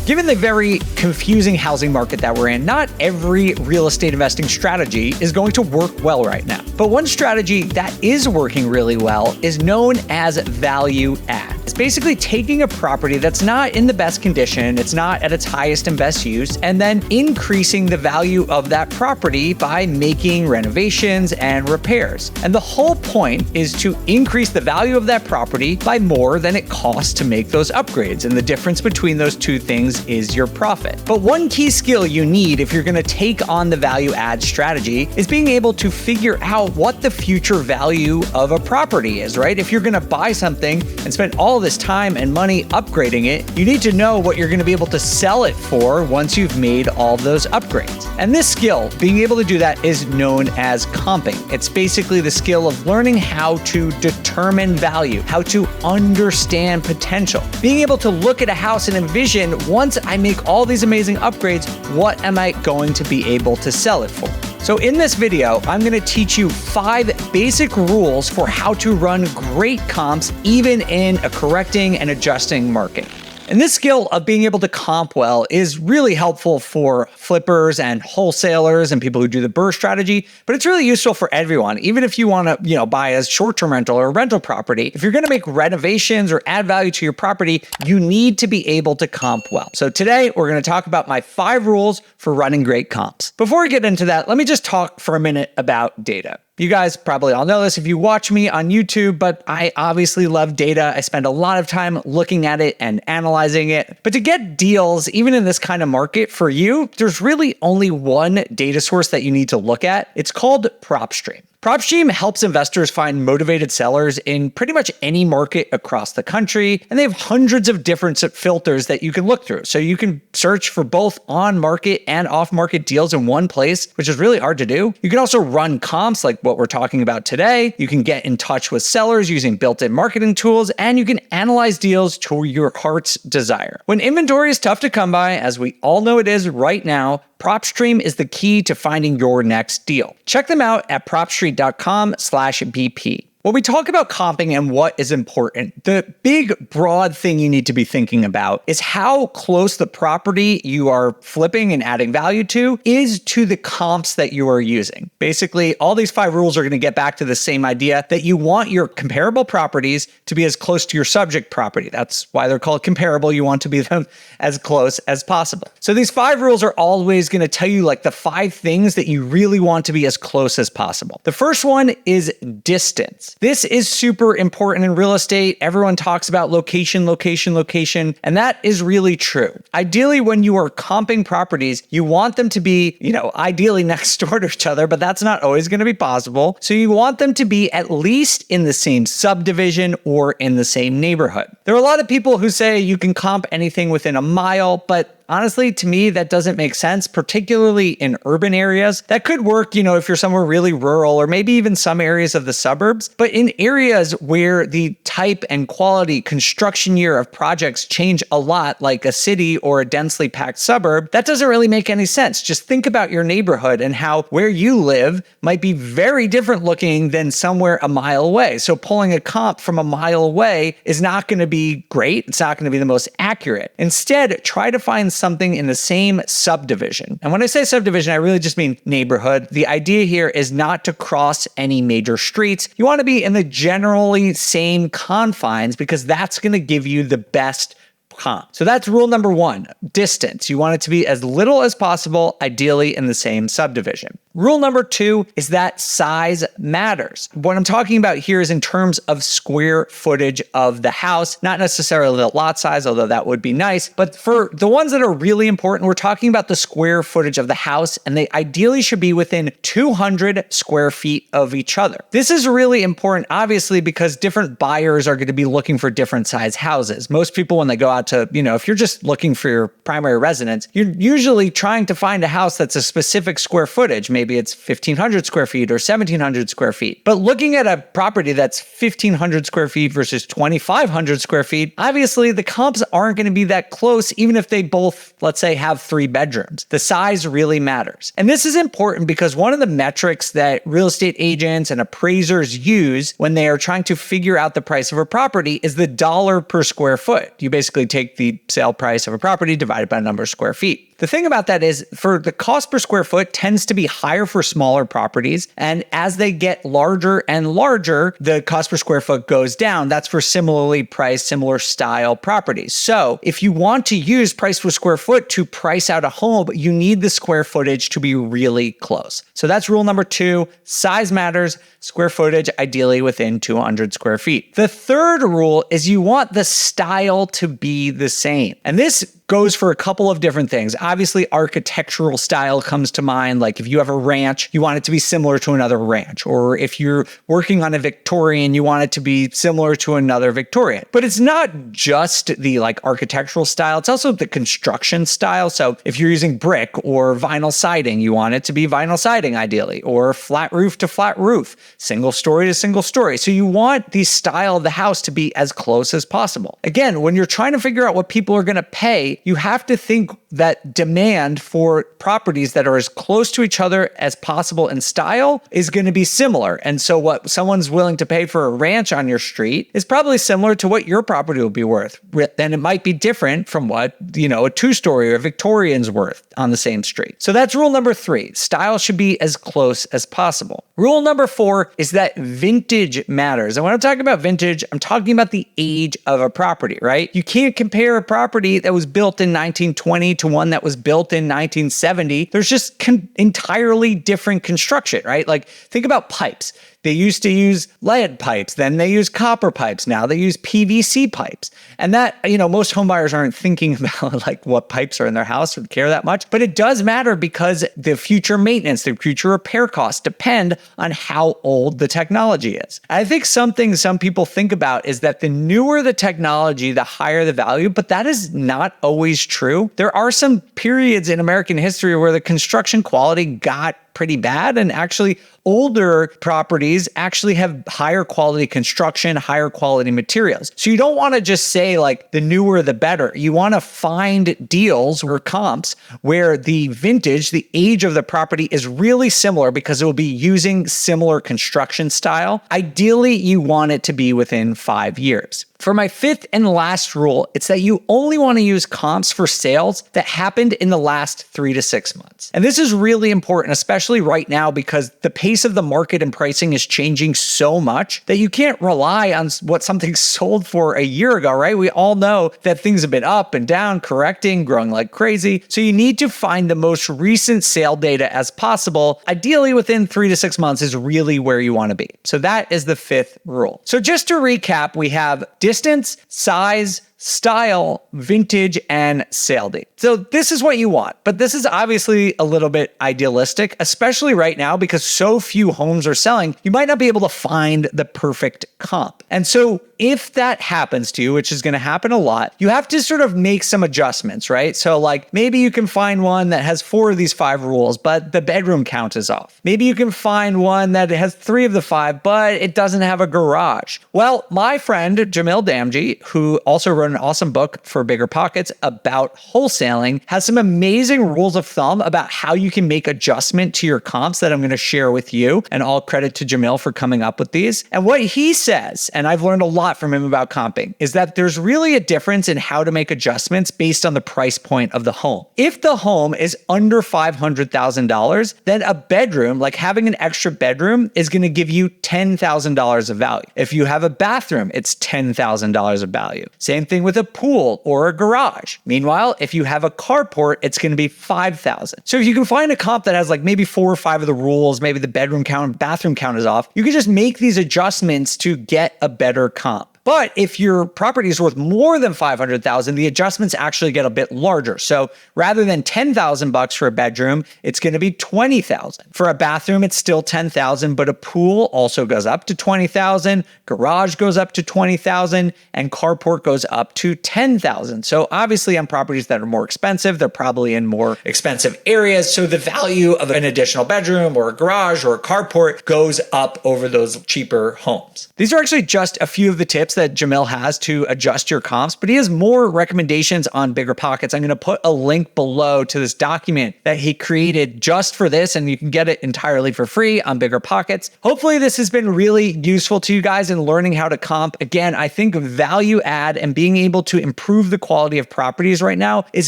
Given the very confusing housing market that we're in, not every real estate investing strategy is going to work well right now. But one strategy that is working really well is known as value add. It's basically taking a property that's not in the best condition, it's not at its highest and best use, and then increasing the value of that property by making renovations and repairs. And the whole point is to increase the value of that property by more than it costs to make those upgrades. And the difference between those two things is your profit. But one key skill you need if you're going to take on the value add strategy is being able to figure out what the future value of a property is, right? If you're going to buy something and spend all this time and money upgrading it, you need to know what you're going to be able to sell it for once you've made all those upgrades. And this skill, being able to do that, is known as comping. It's basically the skill of learning how to determine value, how to understand potential, being able to look at a house and envision, once I make all these amazing upgrades, what am I going to be able to sell it for? So in this video, I'm going to teach you 5 basic rules for how to run great comps even in a correcting and adjusting market. And this skill of being able to comp well is really helpful for flippers and wholesalers and people who do the BRRRR strategy, but it's really useful for everyone. Even if you want to, buy a short-term rental or a rental property, if you're going to make renovations or add value to your property, you need to be able to comp well. So today we're going to talk about my 5 rules for running great comps. Before we get into that, let me just talk for a minute about data. You guys probably all know this if you watch me on YouTube, but I obviously love data. I spend a lot of time looking at it and analyzing it. But to get deals, even in this kind of market for you, there's really only one data source that you need to look at. It's called PropStream. PropStream helps investors find motivated sellers in pretty much any market across the country, and they have hundreds of different filters that you can look through. So you can search for both on-market and off-market deals in one place, which is really hard to do. You can also run comps like what we're talking about today. You can get in touch with sellers using built-in marketing tools, and you can analyze deals to your heart's desire. When inventory is tough to come by, as we all know it is right now, PropStream is the key to finding your next deal. Check them out at propstreet.com/BP. When we talk about comping and what is important, the big broad thing you need to be thinking about is how close the property you are flipping and adding value to is to the comps that you are using. Basically, all these 5 rules are going to get back to the same idea that you want your comparable properties to be as close to your subject property. That's why they're called comparable. You want to be them as close as possible. So these 5 rules are always going to tell you like the 5 things that you really want to be as close as possible. The first one is distance. This is super important in real estate. Everyone talks about location, location, location, and that is really true. Ideally, when you are comping properties, you want them to be, ideally next door to each other, but that's not always going to be possible. So you want them to be at least in the same subdivision or in the same neighborhood. There are a lot of people who say you can comp anything within a mile, but honestly, to me, that doesn't make sense, particularly in urban areas. That could work, if you're somewhere really rural or maybe even some areas of the suburbs. But in areas where the type and quality construction year of projects change a lot, like a city or a densely packed suburb, that doesn't really make any sense. Just think about your neighborhood and how where you live might be very different looking than somewhere a mile away. So pulling a comp from a mile away is not going to be great. It's not going to be the most accurate. Instead, try to find something in the same subdivision. And when I say subdivision, I really just mean neighborhood. The idea here is not to cross any major streets. You want to be in the generally same confines because that's going to give you the best comp. So that's rule number 1, distance. You want it to be as little as possible, ideally in the same subdivision. Rule number 2 is that size matters. What I'm talking about here is in terms of square footage of the house, not necessarily the lot size, although that would be nice. But for the ones that are really important, we're talking about the square footage of the house, and they ideally should be within 200 square feet of each other. This is really important, obviously, because different buyers are going to be looking for different size houses. Most people, when they go out to, if you're just looking for your primary residence, you're usually trying to find a house that's a specific square footage, maybe maybe it's 1,500 square feet or 1,700 square feet. But looking at a property that's 1,500 square feet versus 2,500 square feet, obviously the comps aren't going to be that close, even if they both, let's say, have 3 bedrooms. The size really matters. And this is important because one of the metrics that real estate agents and appraisers use when they are trying to figure out the price of a property is the dollar per square foot. You basically take the sale price of a property divided by the number of square feet. The thing about that is for the cost per square foot tends to be higher for smaller properties. And as they get larger and larger, the cost per square foot goes down. That's for similarly priced, similar style properties. So if you want to use price per square foot to price out a home, you need the square footage to be really close. So that's rule number 2. Size matters. Square footage, ideally within 200 square feet. The third rule is you want the style to be the same. And this goes for a couple of different things. Obviously, architectural style comes to mind. Like if you have a ranch, you want it to be similar to another ranch. Or if you're working on a Victorian, you want it to be similar to another Victorian. But it's not just the architectural style, it's also the construction style. So if you're using brick or vinyl siding, you want it to be vinyl siding ideally, or flat roof to flat roof, single story to single story. So you want the style of the house to be as close as possible. Again, when you're trying to figure out what people are going to pay, you have to think that demand for properties that are as close to each other as possible in style is going to be similar. And so what someone's willing to pay for a ranch on your street is probably similar to what your property will be worth. Then it might be different from what, a 2-story or Victorian's worth on the same street. So that's rule number 3. Style should be as close as possible. Rule number 4 is that vintage matters. And when I'm talking about vintage, I'm talking about the age of a property, right? You can't compare a property that was built in 1920 to one that was built in 1970. There's just entirely different construction, right? Like think about pipes. They used to use lead pipes, then they use copper pipes, now they use PVC pipes. And that, most home buyers aren't thinking about what pipes are in their house or care that much, but it does matter because the future maintenance, the future repair costs depend on how old the technology is. I think something some people think about is that the newer the technology, the higher the value, but that is not always true. There are some periods in American history where the construction quality got pretty bad, and actually older properties actually have higher quality construction, higher quality materials. So you don't want to just say the newer the better. You want to find deals or comps where the vintage, the age of the property is really similar because it will be using similar construction style. Ideally, you want it to be within 5 years. For my 5th and last rule, it's that you only want to use comps for sales that happened in the last 3 to 6 months. And this is really important, especially right now, because the pace of the market and pricing is changing so much that you can't rely on what something sold for a year ago, right? We all know that things have been up and down, correcting, growing like crazy. So you need to find the most recent sale data as possible. Ideally, within 3 to 6 months is really where you want to be. So that is the 5th rule. So just to recap, we have distance, size, style, vintage, and sale date. So this is what you want, but this is obviously a little bit idealistic, especially right now because so few homes are selling. You might not be able to find the perfect comp. And so if that happens to you, which is going to happen a lot, you have to sort of make some adjustments, right? So maybe you can find one that has 4 of these 5 rules, but the bedroom count is off. Maybe you can find one that has 3 of the 5, but it doesn't have a garage. Well, my friend, Jamil Damji, who also wrote an awesome book for BiggerPockets about wholesaling, has some amazing rules of thumb about how you can make adjustment to your comps that I'm going to share with you. And all credit to Jamil for coming up with these. And what he says, and I've learned a lot from him about comping, is that there's really a difference in how to make adjustments based on the price point of the home. If the home is under $500,000, then a bedroom, having an extra bedroom, is going to give you $10,000 of value. If you have a bathroom, it's $10,000 of value. Same thing with a pool or a garage. Meanwhile, if you have a carport, it's going to be $5,000. So if you can find a comp that has maybe 4 or 5 of the rules, maybe the bedroom count and bathroom count is off, you can just make these adjustments to get a better comp. But if your property is worth more than $500,000, the adjustments actually get a bit larger. So rather than $10,000 for a bedroom, it's going to be $20,000. For a bathroom, it's still $10,000, but a pool also goes up to $20,000, garage goes up to $20,000, and carport goes up to $10,000. So obviously on properties that are more expensive, they're probably in more expensive areas. So the value of an additional bedroom or a garage or a carport goes up over those cheaper homes. These are actually just a few of the tips that Jamil has to adjust your comps, but he has more recommendations on BiggerPockets. I'm going to put a link below to this document that he created just for this, and you can get it entirely for free on BiggerPockets. Hopefully this has been really useful to you guys in learning how to comp. Again, I think value add and being able to improve the quality of properties right now is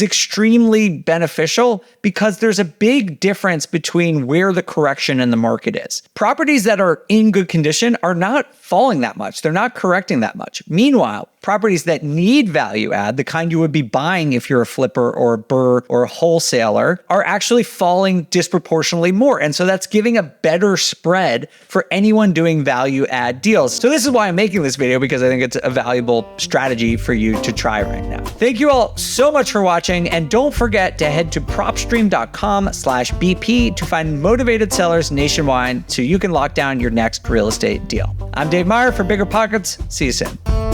extremely beneficial because there's a big difference between where the correction in the market is. Properties that are in good condition are not falling that much. They're not correcting that much. Meanwhile, properties that need value add, the kind you would be buying if you're a flipper or a burr or a wholesaler, are actually falling disproportionately more. And so that's giving a better spread for anyone doing value add deals. So this is why I'm making this video, because I think it's a valuable strategy for you to try right now. Thank you all so much for watching. And don't forget to head to propstream.com/BP to find motivated sellers nationwide so you can lock down your next real estate deal. I'm Dave Meyer for BiggerPockets. See you soon.